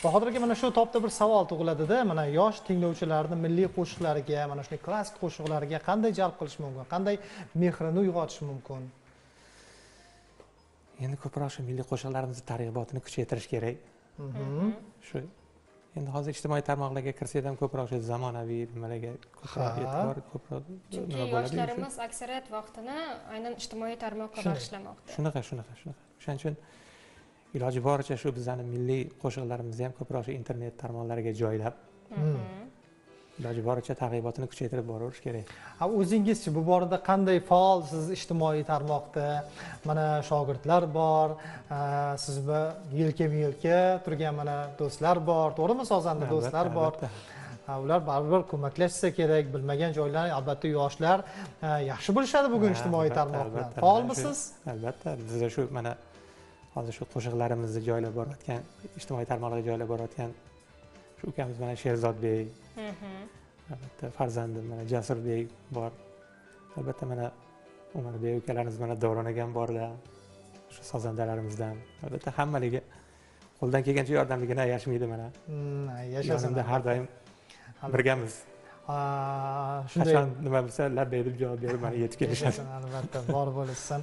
Bahodir aka, mana shu topda bir savol tug'iladida, mana yosh tinglovchilarni milliy qo'shiqlariga, mana shunday klassik qo'shiqlarga qanday jalb qilish mumkin? Qanday mehrini uyg'otish mumkin? Endi ko'proq shu milliy qo'shiqlarimizni targ'ibotini kuchaytirish kerak. Shu endi hozir ijtimoiy tarmoqlarga kirsak ham ko'proq shu zamonaviy nimalarga ko'proq e'tibor, ko'proq Chunki yoshlarimiz aksariyat vaqtini aynan ijtimoiy tarmoqqa bag'ishlamoqda. Shunaqa. O'shaning uchun iloji boricha shu bizning milliy qo'shiqlarimizni ham ko'proq shu internet tarmoqlariga joylab, iloji boricha targ'ibotini kuchaytirib boraverish kerak. O'zingizchi bu borada qanday faolsiz ijtimoiy tarmoqda? Mana shogirdlar bor, sizga yelkama-yelka turgan mana do'stlar bor, to'g'rimi? Sozanda do'stlar bor. Ular baribir ko'maklashsa kerak, bilmagan joylarni albatta yoshlar yaxshi bilishadi bugun ijtimoiy tarmoqlar. Faolmisiz? Albatta, bizda shu mana hozir shu qo'shiqlarimizni joylab borayotgan, ijtimoiy tarmoqlarga joylab borayotgan shu ukamiz mana Sherzodbek, albatta farzandim mana Jasurbek bor. Albatta mana Umarбек ukalarimiz mana Davron akam borlar. Shu sozandalarimizdan albatta hammaliga qo'ldan kelgancha yordamligini ayashmaydi mana. Yashasin. Har doim birgamiz. Shunday Qachon nima bo'lsa labbayib javob berib mana yetib kelishadi. albatta bor bo'lsin.